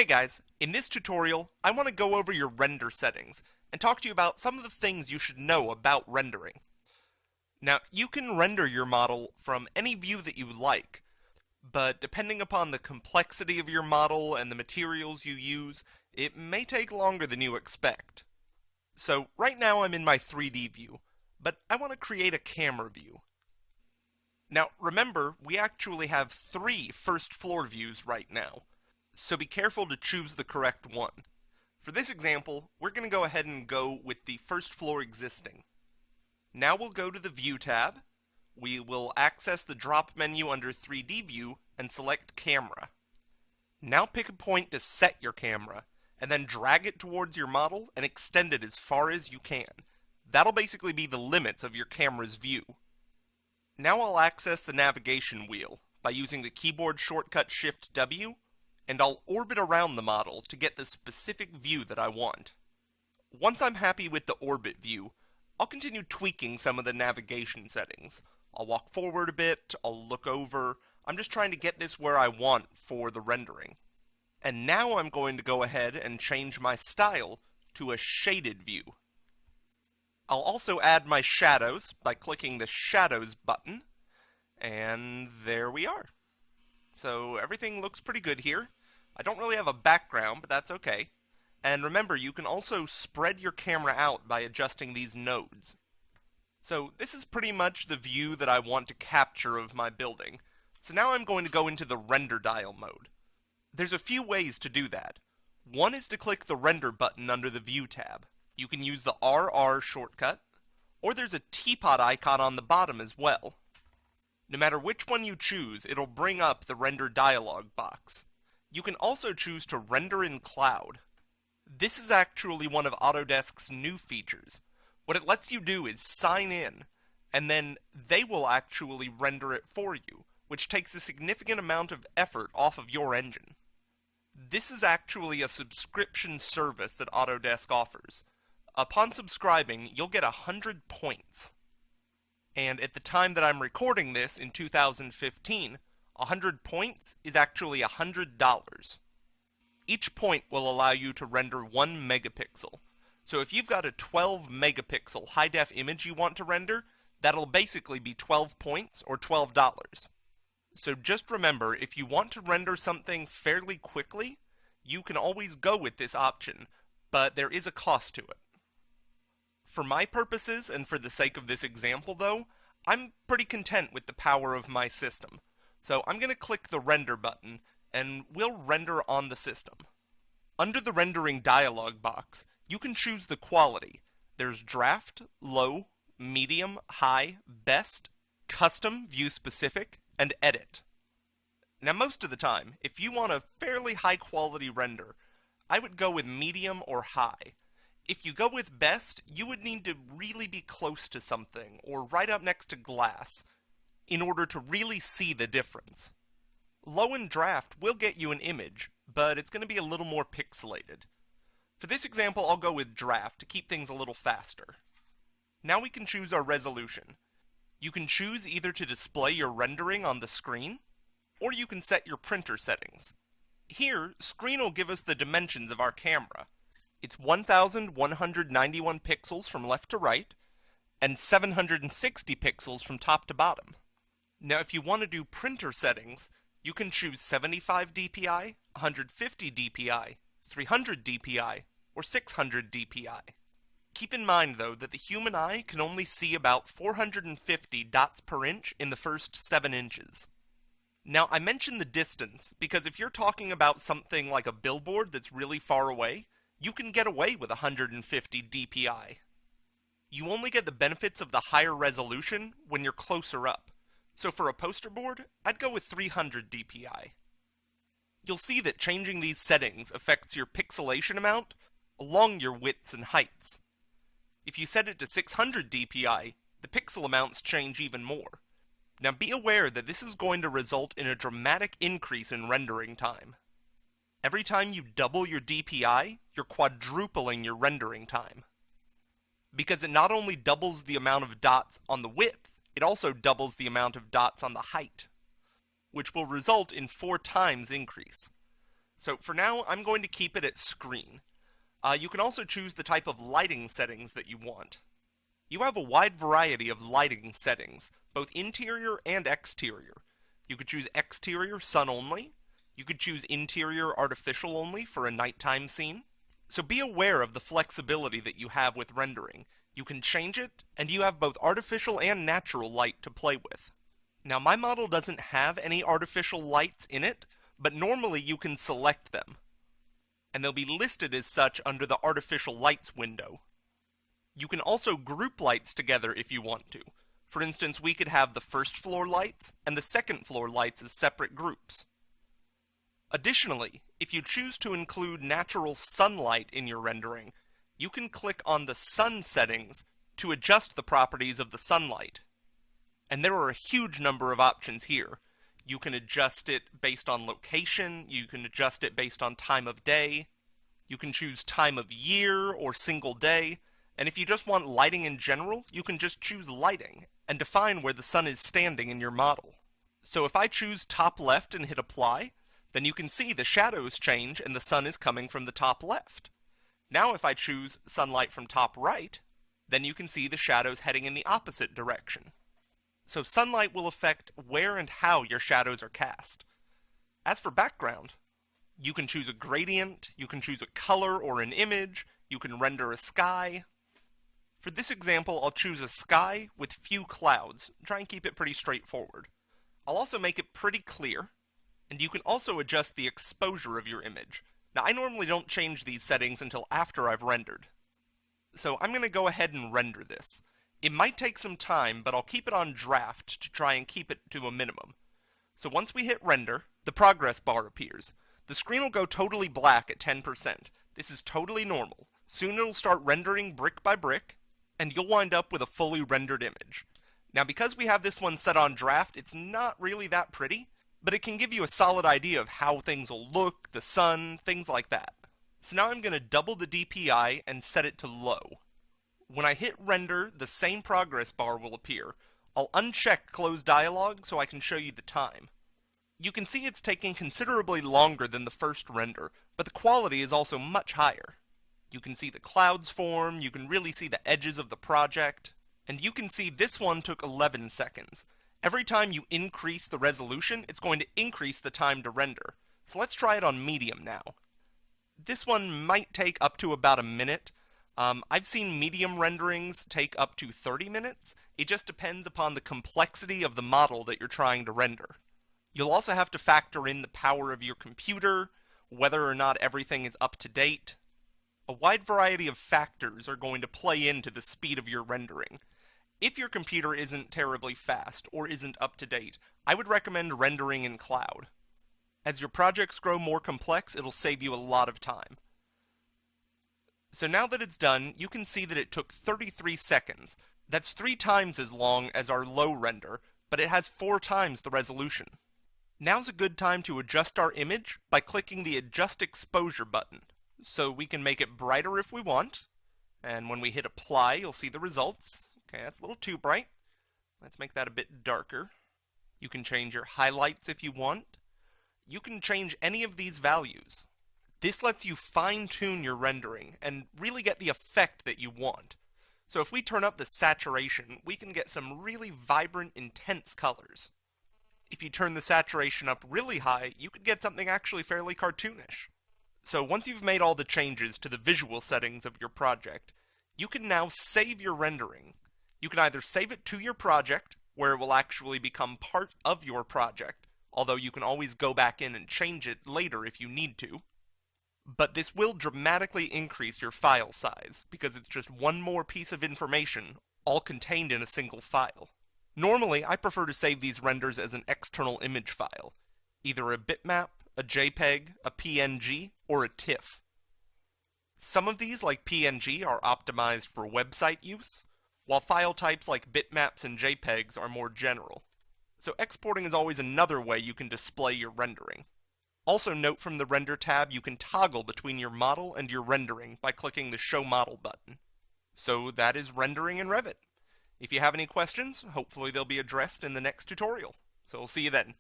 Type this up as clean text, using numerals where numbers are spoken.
Hey guys, in this tutorial, I want to go over your render settings and talk to you about some of the things you should know about rendering. Now, you can render your model from any view that you like, but depending upon the complexity of your model and the materials you use, it may take longer than you expect. So right now I'm in my 3D view, but I want to create a camera view. Now remember, we actually have 3 first floor views right now, so be careful to choose the correct one. For this example, we're going to go ahead and go with the first floor existing. Now we'll go to the View tab, we will access the drop menu under 3D View and select Camera. Now pick a point to set your camera, and then drag it towards your model and extend it as far as you can. That'll basically be the limits of your camera's view. Now I'll access the navigation wheel by using the keyboard shortcut Shift W, and I'll orbit around the model to get the specific view that I want. Once I'm happy with the orbit view, I'll continue tweaking some of the navigation settings. I'll walk forward a bit, I'll look over, I'm just trying to get this where I want for the rendering. And now I'm going to go ahead and change my style to a shaded view. I'll also add my shadows by clicking the Shadows button, and there we are. So everything looks pretty good here. I don't really have a background, but that's okay. And remember, you can also spread your camera out by adjusting these nodes. So this is pretty much the view that I want to capture of my building. So now I'm going to go into the render dial mode. There's a few ways to do that. One is to click the render button under the View tab. You can use the RR shortcut, or there's a teapot icon on the bottom as well. No matter which one you choose, it'll bring up the render dialog box. You can also choose to render in cloud. This is actually one of Autodesk's new features. What it lets you do is sign in, and then they will actually render it for you, which takes a significant amount of effort off of your engine. This is actually a subscription service that Autodesk offers. Upon subscribing, you'll get 100 points. And at the time that I'm recording this in 2015, 100 points is actually $100. Each point will allow you to render 1 megapixel. So if you've got a 12 megapixel high-def image you want to render, that'll basically be 12 points or $12. So just remember, if you want to render something fairly quickly, you can always go with this option, but there is a cost to it. For my purposes, and for the sake of this example though, I'm pretty content with the power of my system. So I'm going to click the render button, and we'll render on the system. Under the rendering dialog box, you can choose the quality. There's draft, low, medium, high, best, custom, view specific, and edit. Now most of the time, if you want a fairly high quality render, I would go with medium or high. If you go with best, you would need to really be close to something, or right up next to glass, in order to really see the difference. Low and draft will get you an image, but it's going to be a little more pixelated. For this example, I'll go with draft to keep things a little faster. Now we can choose our resolution. You can choose either to display your rendering on the screen, or you can set your printer settings. Here, screen will give us the dimensions of our camera. It's 1191 pixels from left to right, and 760 pixels from top to bottom. Now if you want to do printer settings, you can choose 75 dpi, 150 dpi, 300 dpi, or 600 dpi. Keep in mind though that the human eye can only see about 450 dots per inch in the first 7 inches. Now I mention the distance because if you're talking about something like a billboard that's really far away, you can get away with 150 dpi. You only get the benefits of the higher resolution when you're closer up. So for a poster board, I'd go with 300 dpi. You'll see that changing these settings affects your pixelation amount along your widths and heights. If you set it to 600 dpi, the pixel amounts change even more. Now be aware that this is going to result in a dramatic increase in rendering time. Every time you double your DPI, you're quadrupling your rendering time. Because it not only doubles the amount of dots on the width, it also doubles the amount of dots on the height, which will result in 4 times increase. So for now, I'm going to keep it at screen. You can also choose the type of lighting settings that you want. You have a wide variety of lighting settings, both interior and exterior. You could choose exterior sun only. You could choose interior artificial only for a nighttime scene. So be aware of the flexibility that you have with rendering. You can change it, and you have both artificial and natural light to play with. Now my model doesn't have any artificial lights in it, but normally you can select them. And they'll be listed as such under the artificial lights window. You can also group lights together if you want to. For instance, we could have the first floor lights and the second floor lights as separate groups. Additionally, if you choose to include natural sunlight in your rendering, you can click on the sun settings to adjust the properties of the sunlight. And there are a huge number of options here. You can adjust it based on location, you can adjust it based on time of day, you can choose time of year or single day, and if you just want lighting in general, you can just choose lighting and define where the sun is standing in your model. So if I choose top left and hit apply, then you can see the shadows change and the sun is coming from the top left. Now if I choose sunlight from top right, then you can see the shadows heading in the opposite direction. So sunlight will affect where and how your shadows are cast. As for background, you can choose a gradient, you can choose a color or an image, you can render a sky. For this example, I'll choose a sky with few clouds, try and keep it pretty straightforward. I'll also make it pretty clear, and you can also adjust the exposure of your image. Now I normally don't change these settings until after I've rendered. So I'm going to go ahead and render this. It might take some time, but I'll keep it on draft to try and keep it to a minimum. So once we hit render, the progress bar appears. The screen will go totally black at 10%. This is totally normal. Soon it'll start rendering brick by brick, and you'll wind up with a fully rendered image. Now because we have this one set on draft, it's not really that pretty, but it can give you a solid idea of how things will look, the sun, things like that. So now I'm going to double the DPI and set it to low. When I hit render, the same progress bar will appear. I'll uncheck close dialog so I can show you the time. You can see it's taking considerably longer than the first render, but the quality is also much higher. You can see the clouds form, you can really see the edges of the project, and you can see this one took 11 seconds. Every time you increase the resolution, it's going to increase the time to render. So let's try it on medium now. This one might take up to about a minute. I've seen medium renderings take up to 30 minutes. It just depends upon the complexity of the model that you're trying to render. You'll also have to factor in the power of your computer, whether or not everything is up to date. A wide variety of factors are going to play into the speed of your rendering. If your computer isn't terribly fast or isn't up to date, I would recommend rendering in cloud. As your projects grow more complex, it'll save you a lot of time. So now that it's done, you can see that it took 33 seconds. That's 3 times as long as our low render, but it has 4 times the resolution. Now's a good time to adjust our image by clicking the Adjust Exposure button. So we can make it brighter if we want, and when we hit apply, you'll see the results. Okay, that's a little too bright. Let's make that a bit darker. You can change your highlights if you want. You can change any of these values. This lets you fine-tune your rendering and really get the effect that you want. So if we turn up the saturation, we can get some really vibrant, intense colors. If you turn the saturation up really high, you could get something actually fairly cartoonish. So once you've made all the changes to the visual settings of your project, you can now save your rendering. You can either save it to your project, where it will actually become part of your project, although you can always go back in and change it later if you need to. But this will dramatically increase your file size, because it's just one more piece of information, all contained in a single file. Normally, I prefer to save these renders as an external image file, either a bitmap, a JPEG, a PNG, or a TIFF. Some of these, like PNG, are optimized for website use, while file types like bitmaps and JPEGs are more general. So exporting is always another way you can display your rendering. Also note from the Render tab you can toggle between your model and your rendering by clicking the Show Model button. So that is rendering in Revit. If you have any questions, hopefully they'll be addressed in the next tutorial. So we'll see you then.